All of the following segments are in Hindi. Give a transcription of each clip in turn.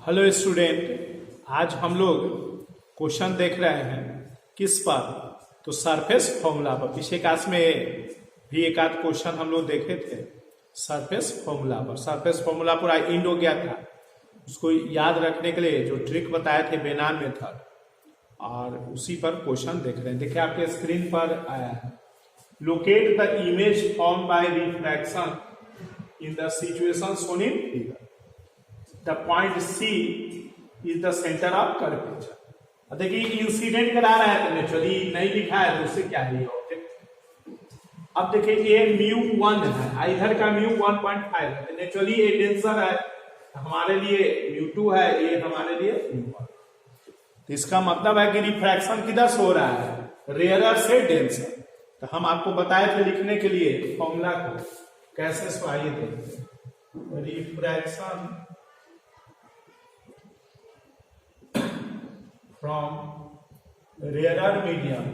हेलो स्टूडेंट, आज हम लोग क्वेश्चन देख रहे हैं किस पर? तो सरफेस फॉर्मूला पर। पिछले क्लास में भी एक आध क्वेश्चन हम लोग देखे थे सरफेस फॉर्मूला पर। सरफेस फॉर्मूला पूरा इंड हो गया था, उसको याद रखने के लिए जो ट्रिक बताए थे बेनान मेथड, और उसी पर क्वेश्चन देख रहे हैं। देखिए आपके स्क्रीन पर आया है, locate the image form by refraction in the situation shown in figure. The point C is the center of curvature। अब देखिए इंसिडेंट करा रहा है तो नेचुरली नहीं लिखा है तो उससे क्या है ऑब्जेक्ट। अब देखिए ये μ1 है, इधर का μ 1.5 है, तो नेचुरली ये डेंसर है, हमारे लिए μ2 है, ये हमारे लिए μ1। तो इसका मतलब है कि रिफ्रैक्शन किधर से हो रहा है? रेयरर से डेंसर। तो हम आपको बताए थे लिखने के लिए फॉर्मूला को कैसे सुनाइए देखते हैं। Refraction from rarer medium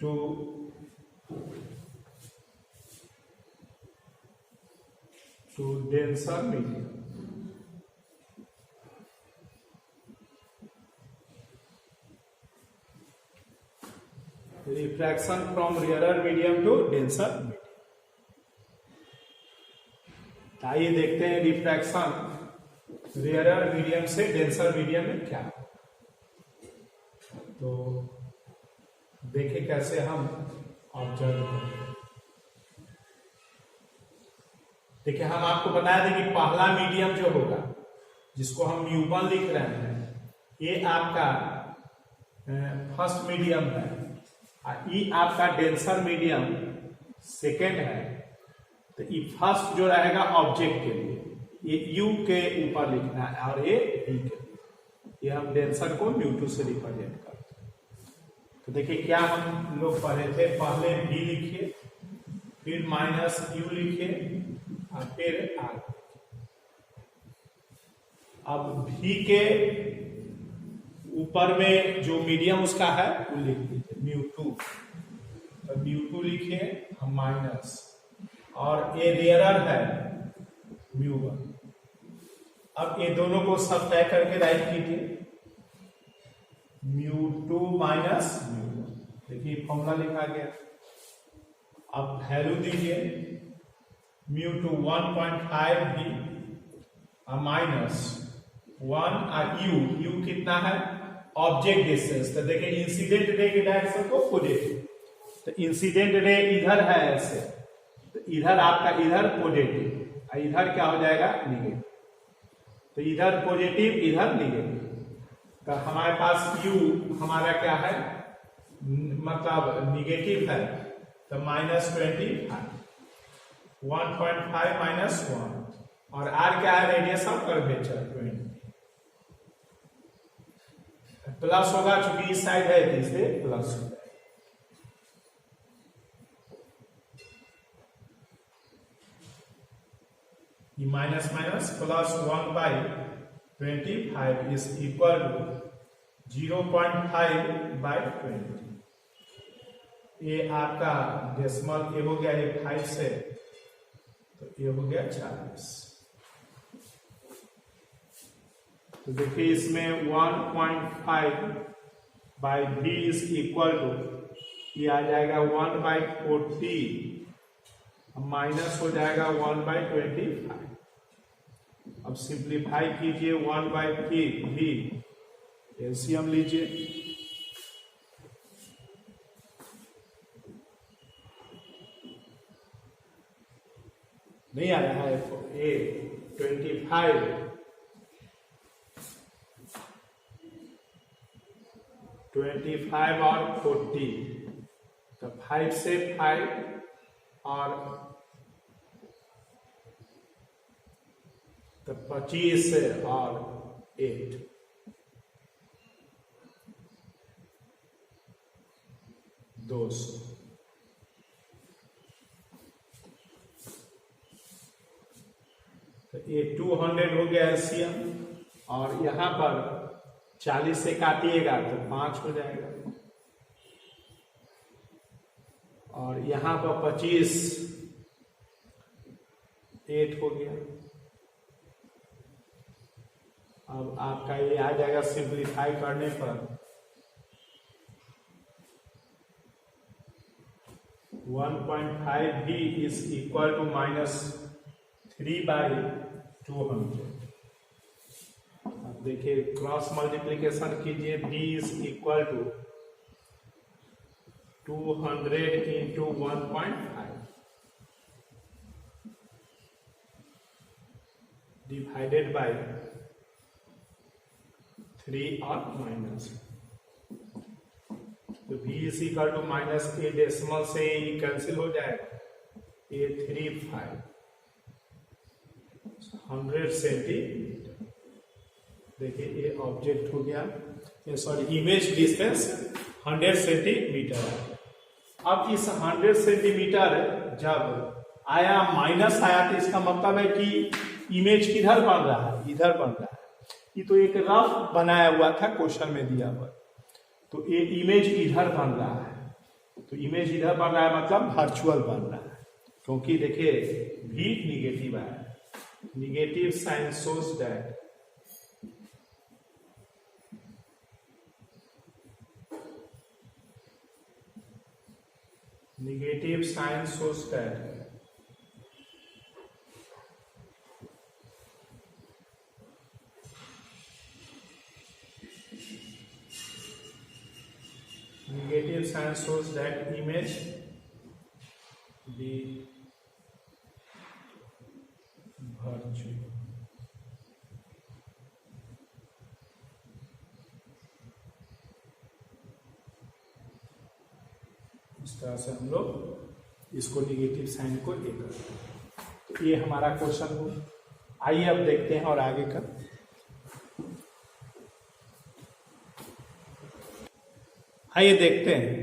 to denser medium। Refraction from rarer medium to denser medium. आइए देखते हैं रिफ्रैक्शन रेयरर मीडियम से डेंसर मीडियम में क्या। तो देखिए कैसे हम ऑब्जर्व करें। देखिए हम आपको बताया था कि पहला मीडियम जो होगा जिसको हम μ1 लिख रहे हैं, ये आपका फर्स्ट मीडियम है, ये आपका डेंसर मीडियम सेकेंड है। तो ये फर्स्ट जो रहेगा ऑब्जेक्ट के लिए, ये U के ऊपर लिखना है, और ये V के लिए, ये हम डेंसर को μ2 से रिप्रेजेंट करते हैं। तो देखिए क्या हम लोग पढ़े थे, पहले V लिखिए, फिर -U लिखिए, और फिर R। अब V के ऊपर में जो मीडियम उसका है वो लिख दीजिए μ2। तो μ2 लिखिए हम माइनस, और ये रेयरर है μ1। अब ये दोनों को सब तय करके राइट कीजिए, μ2 माइनस μ1। देखिए फॉर्मूला लिखा गया। अब वैल्यू दीजिए, μ2 1.5 भी माइनस 1 और U कितना है? Object distance. तो देखिए इंसिडेंट रे की डायरेक्शन को पॉजिटिव, तो इंसिडेंट रे इधर है ऐसे, तो इधर आपका इधर पॉजिटिव और इधर क्या हो जाएगा? निगेटिव। तो इधर पॉजिटिव इधर निगेटिव। तो हमारे पास U हमारा क्या है, मतलब निगेटिव है, तो -25, 1.5 माइनस 1, और R क्या है? Radius of curvature 20। प्लस होगा चूंकि इस साइड है, तो इससे प्लस हो जाएगा। ये minus minus plus 1/25 is equal to 0.5/20। ये आपका डेसिमल ये हो गया, ये 5 से, तो ये हो गया 40। तो देखिए इसमें 1.5/v इज इक्वल टू, ये आ जाएगा 1/40, माइनस हो जाएगा 1/25। अब सिंप्लीफाई कीजिए, 1/v एलसीएम लीजिए, नहीं आ रहा है ये 25 और 40, तो 5 से 5 और तो 25 और 8, 200। तो ये 200 हो गया एलसीएम, और यहां पर 40 से काटिएगा तो 5 हो जाएगा। और यहाँ पर 25 8 हो गया। अब आपका ये आ जाएगा सिंप्लीफाई करने पर 1.5 भी इज इक्वल टू -3/200। अब देखिए क्रॉस मल्टीप्लीकेशन कीजिए, b is equal to 200 into 1.5 divided by 3 और माइनस, तो v is equal to minus a decimal से ये कैंसिल हो जाएगा, ये 35 100 सेंटीमीटर। देखिए ये ऑब्जेक्ट हो गया, ये सॉरी इमेज डिस्टेंस 100 सेंटीमीटर है। अब इस 100 सेंटीमीटर जब आया माइनस आया तो इसका मतलब है कि इमेज किधर बन रहा है, इधर बन रहा है। ये तो एक रफ बनाया हुआ था क्वेश्चन में दिया हुआ, तो ये इमेज इधर बन रहा है, तो इमेज इधर बन रहा है मतलब वर्चुअल बन रहा है, क्योंकि देखिए भी निगेटिव है, negative sign shows that negative sign shows that negative sign shows that image the virtue। इस तरह से हम लोग इसको निगेटिव साइन को ए करते हैं। तो ये हमारा क्वेश्चन हो। आइए अब देखते हैं और आगे का। आइए देखते हैं।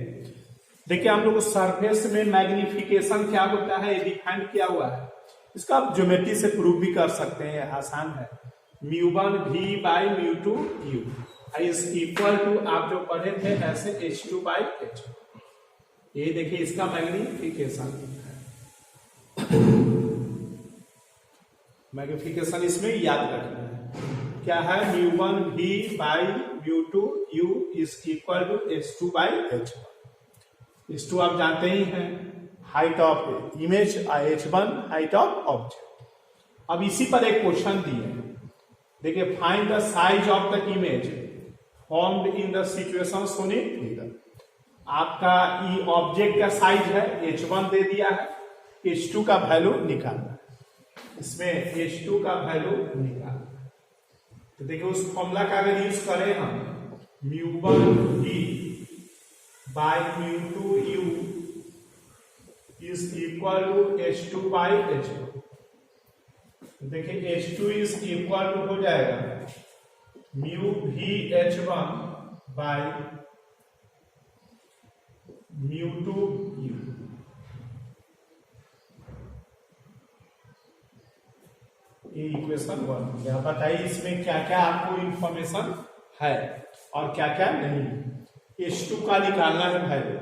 देखिए हम लोग सरफेस में मैग्निफिकेशन क्या होता है ये डिफाइन किया हुआ है। इसका आप ज्योमेट्री से प्रूव भी कर सकते हैं, आसान है। μ1 v by μ2 u is equal to, आप जो पढ़े थे ऐसे h2 बाई h। ये देखिए इसका मैग्निफिकेशन है, मैग्निफिकेशन इसमें याद रखना है। क्या है, μ1 v by μ2 u is equal to h2 by h। h2 आप जानते ही हैं, height of image, h1 height of object. अब इसी पर एक क्वेश्चन दिए, देखिए find the size of the image formed in the situation shown in figure. आपका ये ऑब्जेक्ट का साइज है, h1 दे दिया है, h2 का वैल्यू निकालना है। इसमें h2 का वैल्यू निकालना है, तो देखिए उस फॉर्मूला का अगर यूज करें हम, μ1 v by μ2 u is equal to h2 by h1। देखिए h2 इज इक्वल टू हो जाएगा mu v h1 by μ2 u। ये इक्वेशन 1 हो गया। बताइए इसमें क्या क्या आपको इंफॉर्मेशन है और क्या क्या नहीं। h2 का निकालना है वैल्यू,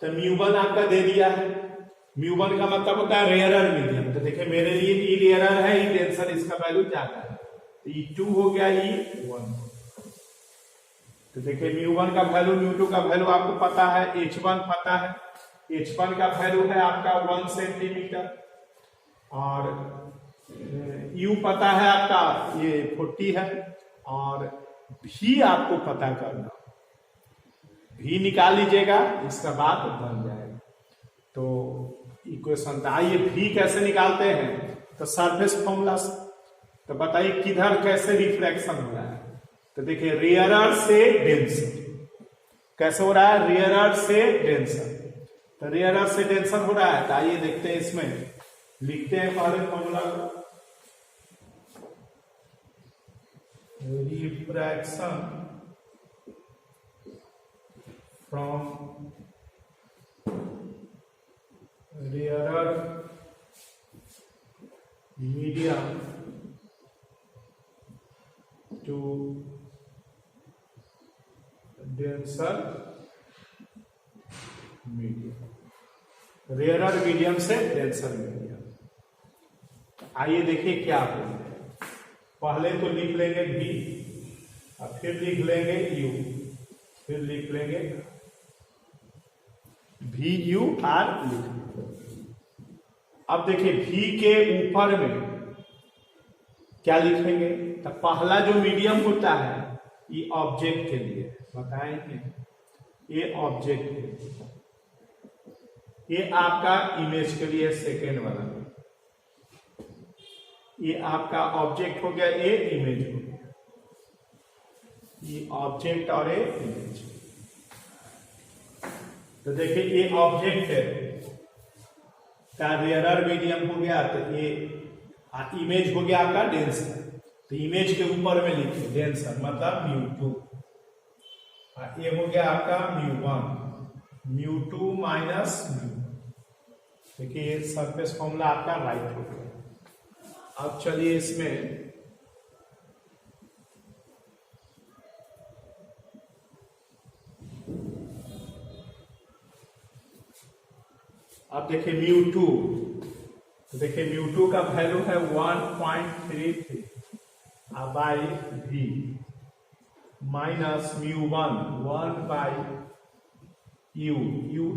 तो μ1 आपका दे दिया है। μ1 का मतलब होता है रेयरर मीडियम, तो देखिए मेरे लिए ई रेयरर है, ई डेंसर, इसका वैल्यू ज्यादा है, तो E2 हो गया, E1। तो देखिए μ1 का वैल्यू, μ2 का वैल्यू आपको पता है, h1 पता है। h1 का वैल्यू है आपका 1 सेंटीमीटर, और u पता है आपका ये 40 है, और v आपको पता करना, v निकाल लीजिएगा, इसका बात बन जाएगा। तो इक्वेशन, आइए v कैसे निकालते हैं, तो सरफेस फॉर्मूला। तो बताइए किधर कैसे रिफ्लेक्शन हो रहा है, तो देखिए रेयरर से डेंसर कैसे हो रहा है, रेयरर से डेंसर, तो रेयरर से डेंसर हो रहा है। तो आइए देखते हैं, इसमें लिखते हैं पहले फॉर्मूला को, refraction from rarer medium to denser medium. Rarer medium से डेंसर मीडियम। आइए देखिए क्या बोलते हैं। पहले तो लिख लेंगे V और फिर लिख लेंगे U, फिर लिख लेंगे VUR लिख। अब देखिए V के ऊपर में क्या लिखेंगे, तो पहला जो मीडियम होता है ये ऑब्जेक्ट के लिए बताएंगे, ये ऑब्जेक्ट के लिए, ये आपका इमेज के लिए सेकेंड वाला, ये आपका ऑब्जेक्ट हो गया, ये इमेज हो गया, ये ऑब्जेक्ट और ये इमेज। तो देखिए ये ऑब्जेक्ट है का रेयरर मीडियम हो गया, तो ये इमेज हो गया आपका डेंसर। तो इमेज के ऊपर में लिखिए डेंसर मतलब μ2, ये हो गया आपका μ1, μ2 माइनस μ। देखिए ये सरफेस फॉर्मूला आपका राइट हो गया। अब चलिए इसमें अब देखिए μ2, तो देखिए μ2 का वैल्यू है 1.33 by V minus μ1 1 by U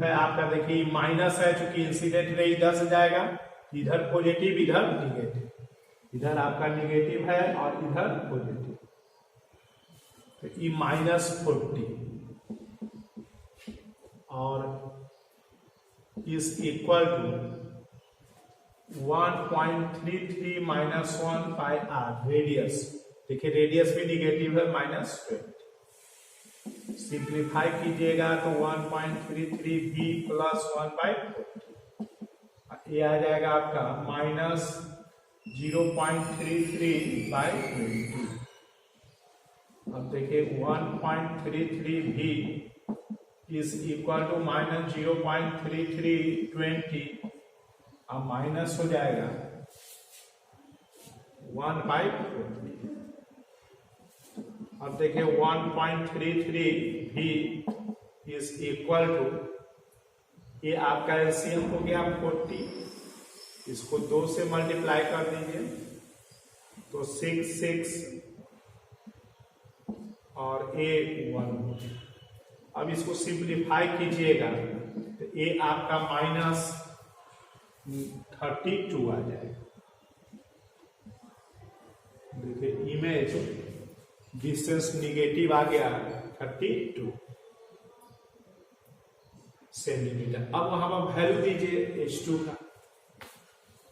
है आपका, देखिए माइनस है चूंकि इंसिडेंट रे इधर से जाएगा, इधर पॉजिटिव इधर निगेटिव, इधर आपका निगेटिव है और इधर पॉजिटिव, तो ई -40 और is equal to 1.33 minus 1 by R radius. देखिए रेडियस भी निगेटिव है -20, सिंप्लीफाई कीजिएगा तो 1.33 V प्लस 1 बाई 40, ये आ जाएगा आपका -0.33 बाई 20। अब देखिए 1.33 V इज इक्वल टू -0.33 20, अब माइनस हो जाएगा 1 बाई 40। अब देखिए 1.33 V इज इक्वल टू, ये आपका एलसीएम हो गया 40, इसको 2 से मल्टीप्लाई कर दीजिए तो 6 और A 1। अब इसको सिंप्लीफाई कीजिएगा तो ये आपका -32 आ जाएगा। देखिए इमेज डिस्टेंस निगेटिव आ गया 32 सेंटीमीटर। अब वहां पर वैल्यू दीजिए H2 का,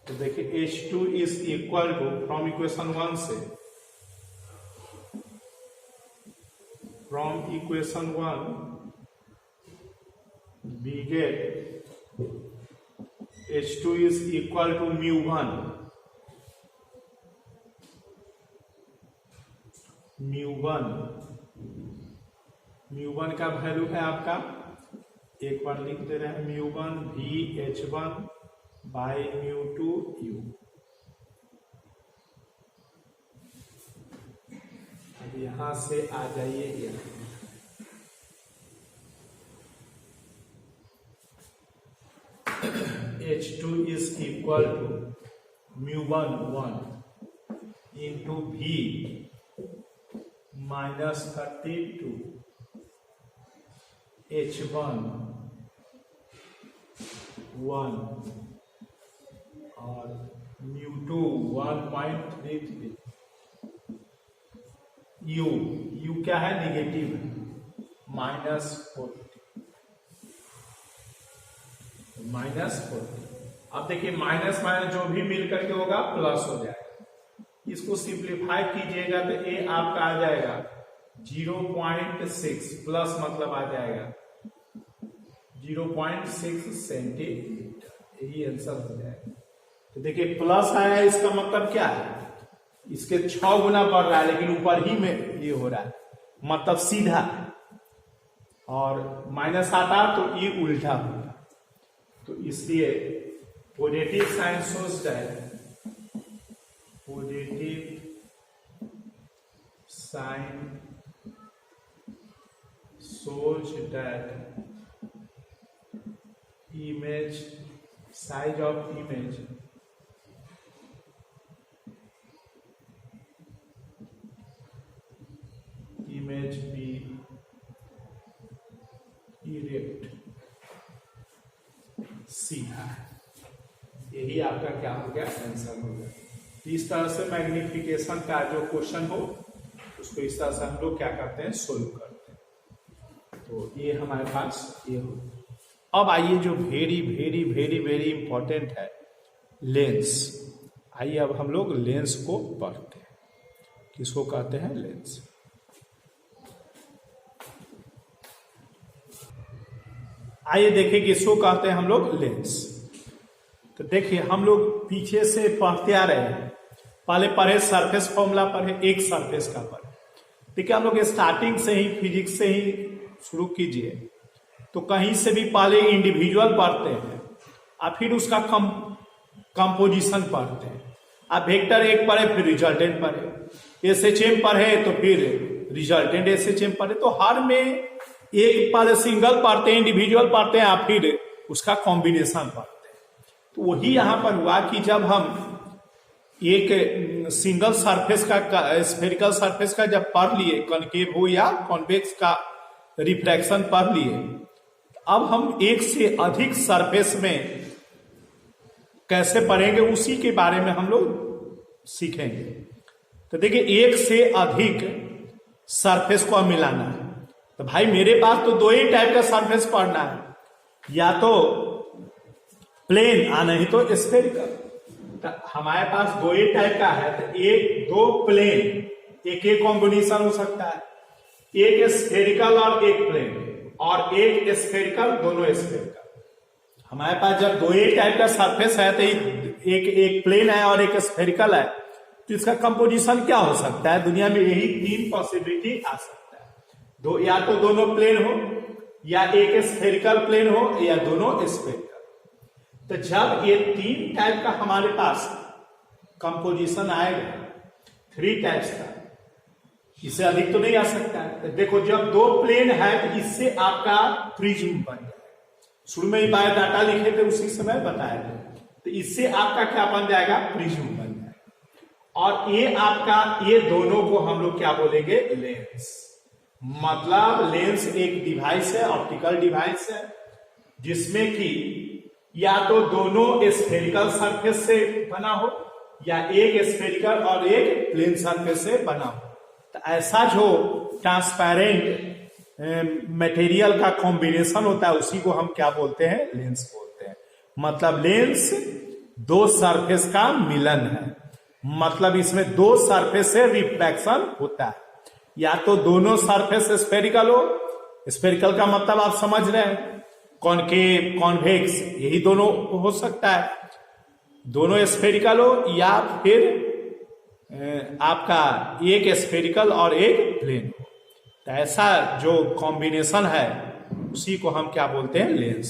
तो देखिए H2 is equal to from equation 1 से, from equation 1 we get H2 is equal to μ1, μ1 का वैल्यू है आपका, एक बार लिख दे रहे हैं μ1 VH1 बाई μ2 U। अब यहां से आ जाइए यहाँ, H2 is equal to μ1 1 into V minus 32 H1 1 और μ2 1.33 U क्या है, निगेटिव है, -40। अब देखिए माइनस माइनस जो भी मिल करके होगा प्लस हो जाएगा। इसको सिंप्लीफाई कीजिएगा तो ये आपका आ जाएगा 0.6 प्लस मतलब आ जाएगा 0.6 सेंटीमीटर, यही आंसर हो जाएगा। तो देखिए प्लस आया, इसका मतलब क्या है, इसके 6 गुना बढ़ रहा है लेकिन ऊपर ही में ये हो रहा है, मतलब सीधा, और माइनस आता तो ये उल्टा होता, तो इसलिए positive sign shows that, positive sign shows that image, size of image be erect, सीधा। यही आपका क्या हो गया, आंसर हो गया। इस तरह से मैग्निफिकेशन का जो क्वेश्चन हो उसको इस तरह से हम लोग क्या करते हैं, सोल्व करते हैं। तो ये हमारे पास ये हो। अब आइए जो very very very very important है, लेंस। आइए अब हम लोग लेंस को पढ़ते हैं। किसको कहते हैं, लेंस। आइए देखिए किसको कहते हैं हम लोग, लेंस। तो देखिए हम लोग पीछे से पढ़ते आ रहे हैं। पहले पढ़े सरफेस फॉर्मूला पढ़े, एक सरफेस का पढ़े। देखिए हम लोग स्टार्टिंग से ही फिजिक्स से ही शुरू कीजिए तो कहीं से भी पहले इंडिविजुअल पढ़ते हैं और फिर उसका कंपोजिशन पढ़ते हैं। आप वेक्टर एक पढ़े फिर रिजल्टेंट पढ़े, एसएचएम पढ़े तो फिर रिजल्टेंट एसएचएम पढ़े। तो हर में एक पहले सिंगल पढ़ते हैं, इंडिविजुअल पढ़ते हैं, और फिर उसका कॉम्बिनेशन पढ़ते हैं। तो वही यहां पर हुआ कि जब हम एक सिंगल सरफेस का, स्फेरिकल सरफेस का जब पढ़ लिए, कॉनकेव हो या कॉन्वेक्स का रिफ्रैक्शन पढ़ लिए, अब हम एक से अधिक सरफेस में कैसे पढ़ेंगे उसी के बारे में हम लोग सीखेंगे। तो देखिए एक से अधिक सरफेस को मिलाना है। तो भाई मेरे पास तो दो ही टाइप का सरफेस पढ़ना है, या तो प्लेन और नहीं तो स्फेरिकल। तो हमारे पास दो ही टाइप का है, तो एक दो प्लेन, एक कॉम्बिनेशन हो सकता है, एक स्फेरिकल और एक प्लेन, और एक स्फेरिकल, दोनों स्फेरिकल। हमारे पास जब दो ही टाइप का सरफेस है तो एक प्लेन है और एक स्फेरिकल है, तो इसका कंपोजिशन क्या हो सकता है? दुनिया में यही तीन पॉसिबिलिटी आ सकता है। दो, या तो दोनों प्लेन हो, या एक स्फेरिकल प्लेन हो, या दोनों स्फेरिकल। तो जब ये तीन टाइप का हमारे पास कंपोजिशन आएगा, थ्री टाइप्स का, इससे अधिक तो नहीं आ सकता है। तो देखो जब दो प्लेन है तो इससे आपका प्रिज्म बन जाएगा। शुरू में ही बायोडाटा लिखे थे उसी समय बताया था। तो इससे आपका क्या बन जाएगा, प्रिज्म बन जाएगा। और ये आपका, ये दोनों को हम लोग क्या बोलेंगे, लेंस। मतलब लेंस एक डिवाइस है, ऑप्टिकल डिवाइस है, जिसमें कि या तो दोनों स्फेरिकल सरफेस से बना हो, या एक स्फेरिकल और एक प्लेन सरफेस से बना हो। तो ऐसा जो ट्रांसपेरेंट मटेरियल का कॉम्बिनेशन होता है उसी को हम क्या बोलते हैं, लेंस बोलते हैं। मतलब लेंस दो सरफेस का मिलन है। मतलब इसमें दो सरफेस से रिफ्लेक्शन होता है, या तो दोनों सरफेस स्फेरिकल हो, स्फेरिकल का मतलब आप समझ रहे हैं, कॉनकेव कॉन्वेक्स, यही दोनों हो सकता है, दोनों स्फेरिकल हो, या फिर आपका एक स्फेरिकल और एक प्लेन हो। तो ऐसा जो कॉम्बिनेशन है उसी को हम क्या बोलते हैं, लेंस।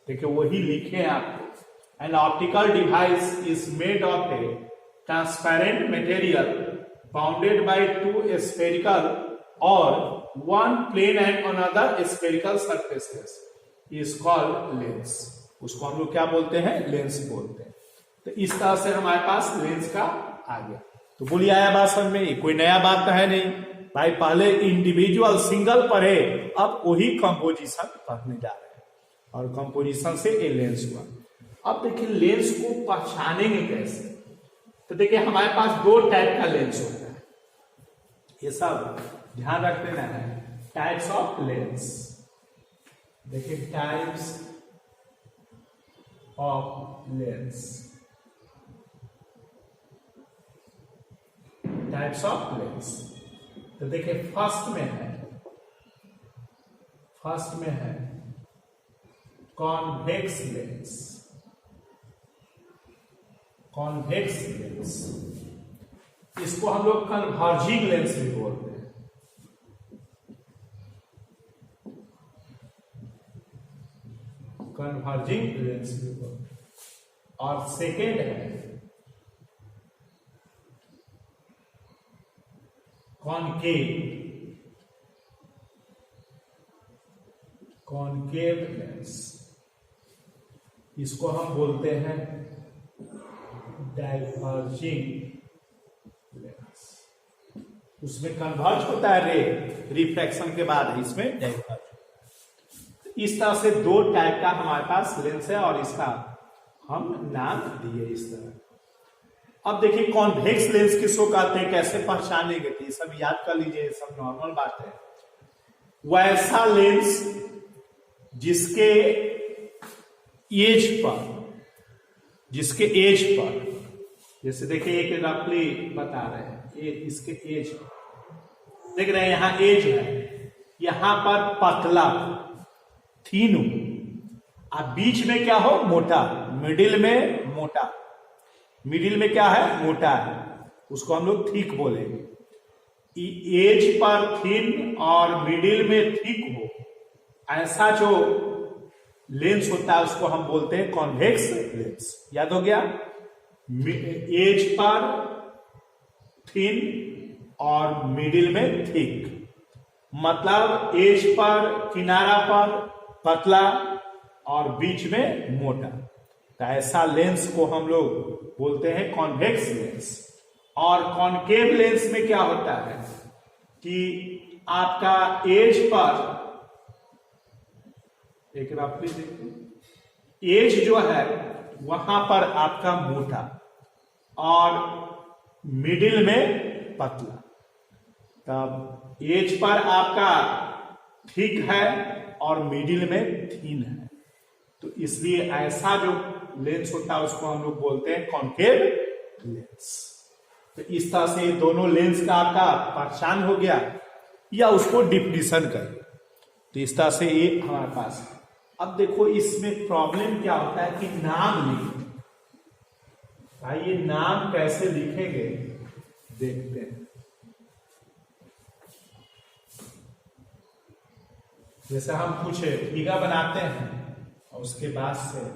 देखिए वही लिखे हैं आपको, an optical device is made of a transparent material bounded by two spherical और one plane and another spherical surfaces is called lens. उसको हम लोग क्या बोलते हैं, लेंस बोलते हैं। तो इस तरह से हमारे पास लेंस का आ गया। तो बोलिए आया बात समझ में? कोई नया बात तो है नहीं भाई। पहले इंडिविजुअल सिंगल पढ़े, अब वही कंपोजिशन पढ़ने जा रहे हैं, और कंपोजिशन से ये लेंस हुआ। अब देखिए लेंस को पहचानेंगे कैसे? तो देखिए हमारे पास दो टाइप का लेंस होता है, ये सब ध्यान रख लेना है। टाइप्स ऑफ लेंस, देखिए types of lens, types of lens. तो देखिए फर्स्ट में है कॉन्वेक्स लेंस। कॉन्वेक्स लेंस, इसको हम लोग कन्वर्जिंग लेंस भी बोलते हैं। कन्वर्जिंग लेंस भी बोलते हैं। और सेकेंड है कॉनकेव लेंस। इसको हम बोलते हैं डाइवर्जिंग लेंस। उसमें कन्वर्ज होता है रे, रिफ्रैक्शन के बाद इसमें डाइवर्ज। इस तरह से दो टाइप का हमारे पास लेंस है और इसका हम नाम दिए इस तरह। अब देखिए कॉन्वेक्स लेंस किसको कहते हैं, कैसे पहचानेंगे, तो ये सब याद कर लीजिए, सब नॉर्मल बात है। वैसा लेंस जिसके एज पर जैसे देखिए एक रफली बता रहे हैं, इसके एज देख रहे हैं, यहां एज है, यहां पर पतला थीन हो, अब बीच में क्या हो मोटा, मिडिल में मोटा, मिडिल में क्या है मोटा है, उसको हम लोग थिक बोलेंगे। एज पर थिन और मिडिल में थिक हो, ऐसा जो लेंस होता है उसको हम बोलते हैं कॉन्वेक्स लेंस। याद हो गया, एज पर थिन और मिडिल में थिक, मतलब एज पर किनारा पर पतला और बीच में मोटा, तो ऐसा लेंस को हम लोग बोलते हैं कॉन्वेक्स लेंस। और कॉन्केव लेंस में क्या होता है कि आपका एज पर एक रफली देखिए, एज जो है वहां पर आपका मोटा और मिडिल में पतला, तब एज पर आपका थिक है और मिडिल में थीन है, तो इसलिए ऐसा जो लेंस होता है उसको हम लोग बोलते हैं कॉन्केव लेंस। तो इस तरह से दोनों लेंस का आपका पहचान हो गया, या उसको डिफिनीशन करें, तो इस तरह से ये हमारे पास है। अब देखो इसमें प्रॉब्लम क्या होता है कि नाम लिखें, भाई ये नाम कैसे लिखेंगे देखते हैं। जैसे हम कुछ फिगर बनाते हैं और उसके बाद से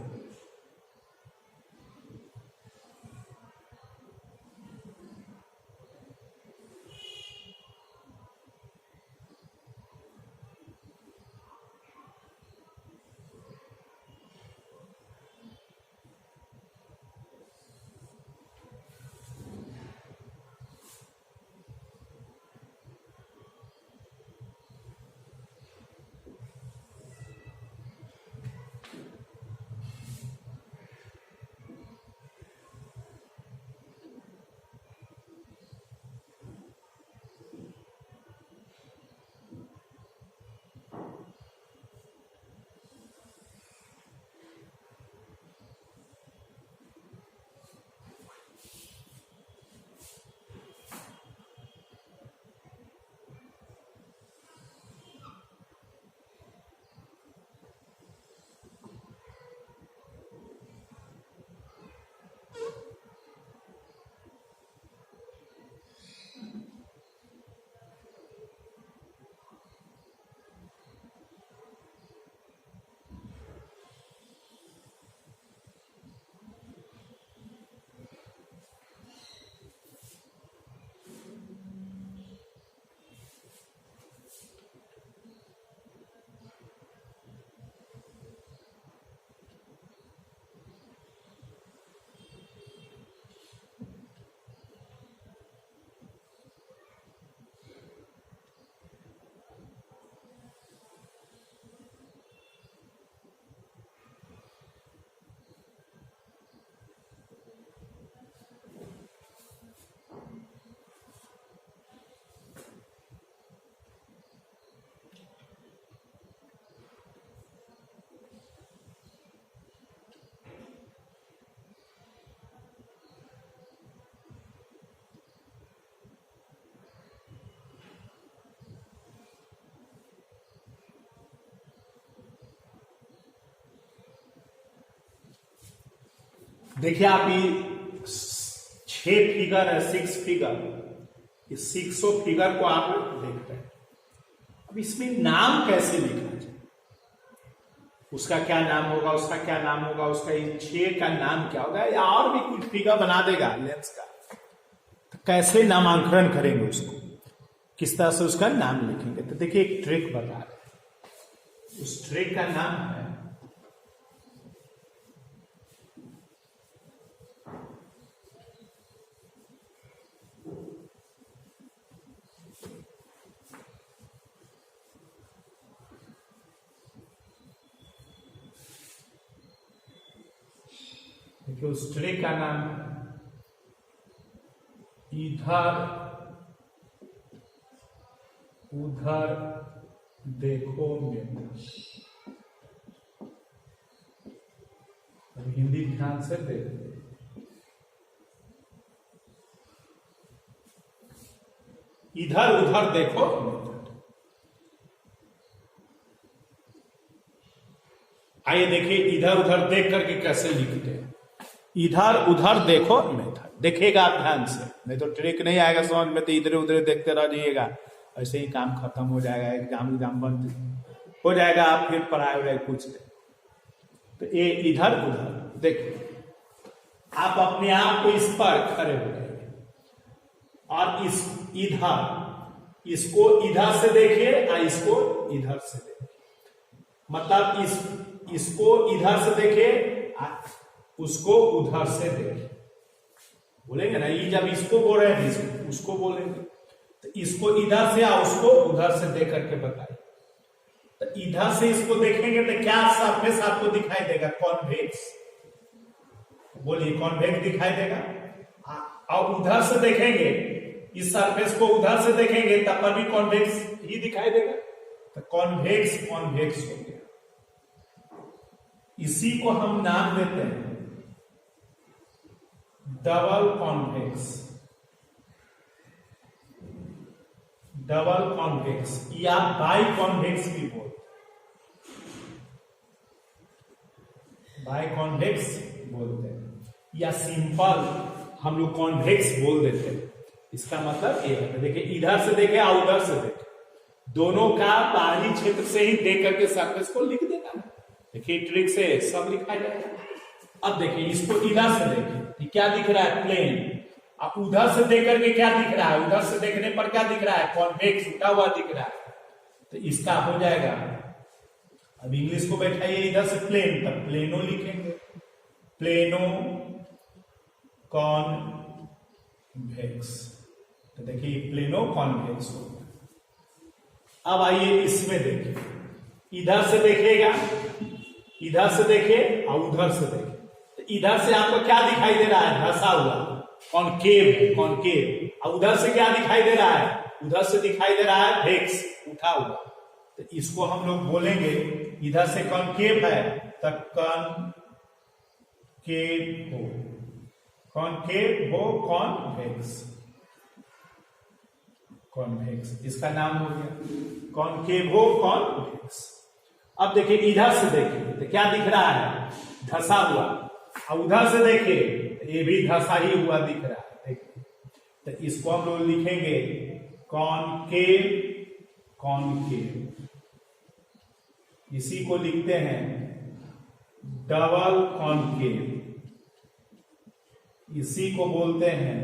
देखिए आप ये 6 फिगर है, 6 फिगर, इस 6 फिगर को आप देखते हैं। अब इसमें नाम कैसे लिखना चाहिए, उसका क्या नाम होगा, उसका क्या नाम होगा, उसका इन 6 का नाम क्या होगा, या और भी कुछ फिगर बना देगा लेंस का, तो कैसे नामांकन करेंगे उसको, किस तरह से उसका नाम लिखेंगे। तो देखिए एक ट्रिक बता रहे हैं, उस ट्रिक का नाम है देखिए उस ट्रिक का नाम इधर उधर देखो मेथड। अब हिंदी ध्यान से देखो। इधर उधर देखो मेथड। आइए देखिए इधर उधर देख करके कैसे लिखते हैं। इधर उधर देखो मेथड, देखिएगा आप ध्यान से, नहीं तो ट्रिक नहीं आएगा समझ में, तो इधर उधर देखते रह जाइएगा, ऐसे ही काम खत्म हो जाएगा, एग्जाम बंद हो जाएगा, आप फिर पढ़ाई वढ़ाई कुछ नहीं। तो ये इधर उधर देखो, आप अपने आप को इस पर खड़े हो जाइए और इस इधर, इसको इधर से देखिए और इसको इधर से देखिए, मतलब इसको इधर से देखिए उसको उधर से देखिए, बोलेंगे ना, ये जब इसको बोल रहे हैं उसको बोलेंगे, तो इसको इधर से या उसको उधर से देख करके बताइए। तो इधर से इसको देखेंगे तो क्या सरफेस आपको दिखाई देगा? कॉन्वेक्स, बोलिए कॉन्वेक्स दिखाई देगा। और उधर से देखेंगे, इस सरफेस को उधर से देखेंगे तब पर भी कॉन्वेक्स ही दिखाई देगा। तो कॉन्वेक्स कॉन्वेक्स हो गया, इसी को हम नाम देते हैं डबल कॉन्वेक्स, डबल कॉन्वेक्स या बाई कॉन्वेक्स भी बोलते हैं, बाई कॉन्वेक्स बोलते हैं, या सिंपल हम लोग कॉन्वेक्स बोल देते हैं। इसका मतलब ये है, देखिए इधर से देखे या उधर से देखे, दोनों का बाहरी क्षेत्र से ही देख करके सरफेस को लिख देना है। देखिए ट्रिक से सब लिखा जाएगा। अब देखिए इसको इधर से देखिए, क्या दिख रहा है? प्लेन। अब उधर से देख करके क्या दिख रहा है? उधर से देखने पर क्या दिख रहा है? कॉन्वेक्स, उठा हुआ दिख रहा है। तो इसका हो जाएगा, अब इंग्लिश को बैठाइए इधर से प्लेन, तब प्लेनो लिखेंगे, प्लेनो कॉन्वेक्स। तो देखिए प्लेनो कॉन्वेक्स हो गया। अब आइए इसमें देखिए, इधर से देखिएगा, इधर से देखिए और उधर से देखिए। तो इधर से आपको क्या दिखाई दे रहा है? धंसा हुआ, कॉनकेव, कॉनकेव। और उधर से क्या दिखाई दे रहा है? उधर से दिखाई दे रहा है वेक्स, उठा हुआ। तो इसको हम लोग बोलेंगे, इधर से कॉनकेव है तो कॉनकेव हो, कॉनकेव हो, कॉन्वेक्स, कॉन्वेक्स इसका नाम हो गया कॉनकेव हो, कॉन्वेक्स। अब देखिए इधर से देखिए तो क्या दिख रहा है? धंसा हुआ। और उधर से देखिए ये भी धंसा ही हुआ दिख रहा है। देखिए तो इसको हम लोग लिखेंगे कॉनकेव, कॉनकेव। इसी को लिखते हैं डबल कॉनकेव, इसी को बोलते हैं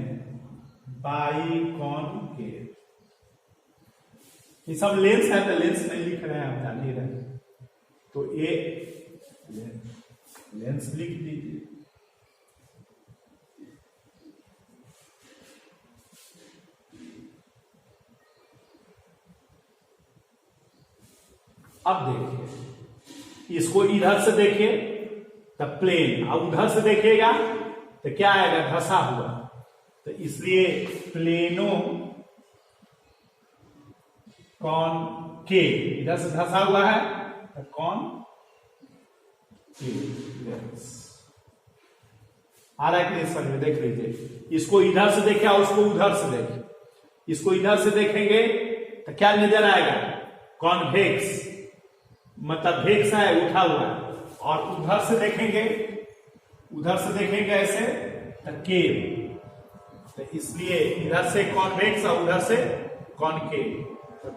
बाई कॉनकेव। ये सब लेंस है तो लेंस नहीं लिख रहे हैं, आप जान ही रहे हैं, तो ये लेंस लिख दीजिए। अब देखिए इसको इधर से देखिए तो प्लेन, और उधर से देखिएगा तो क्या आएगा? धंसा हुआ। तो इसलिए प्लेनो कॉनकेव, इधर से धंसा हुआ है तो कॉनकेव लेंस। आ रहा है कि नहीं समझ में? देख लीजिए, इसको इधर से देखे और उसको उधर से देखे। इसको इधर से देखेंगे तो क्या नजर आएगा? कॉन्वेक्स, मतलब वेक्स है, उठा हुआ है। और उधर से देखेंगे, उधर से देखेंगे ऐसे तो केव। तो इसलिए इधर से कॉन्वेक्स और उधर से कॉनकेव, तो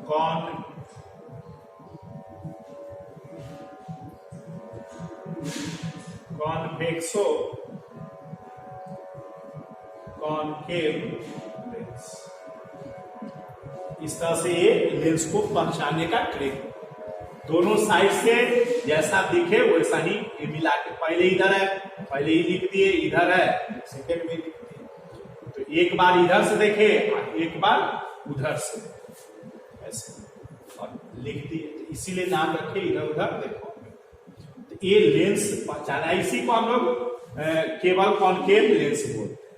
कॉन्वेक्सो, कॉनकेव लेंस। इस तरह से ये लेंस को पहचानने का ट्रिक, दोनों साइड से जैसा दिखे वैसा ही ये मिला के, पहले इधर है पहले ही लिख दिए, इधर है सेकेंड में लिख दिए। तो एक बार इधर से देखे एक बार उधर से ऐसे और लिख दिए। तो इसीलिए नाम रखे इधर उधर देखो। तो तो ये लेंस पहचाना, इसी को हम लोग केवल कॉनकेव लेंस बोलते हैं।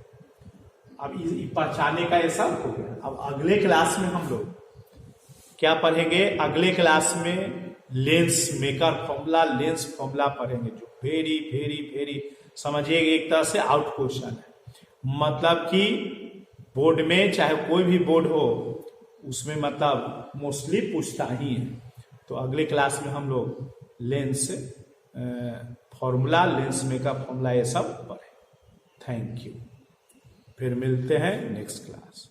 अब पहचाने का ये सब हो गया। अब अगले क्लास में हम लोग क्या पढ़ेंगे? अगले क्लास में lens maker formula, lens formula पढ़ेंगे, जो वेरी वेरी वेरी समझिए एक तरह से आउट क्वेश्चन है। मतलब कि बोर्ड में चाहे कोई भी बोर्ड हो उसमें मतलब मोस्टली पूछता ही है। तो अगले क्लास में हम लोग lens formula, lens maker formula ये सब पढ़ें। Thank you. फिर मिलते हैं नेक्स्ट क्लास।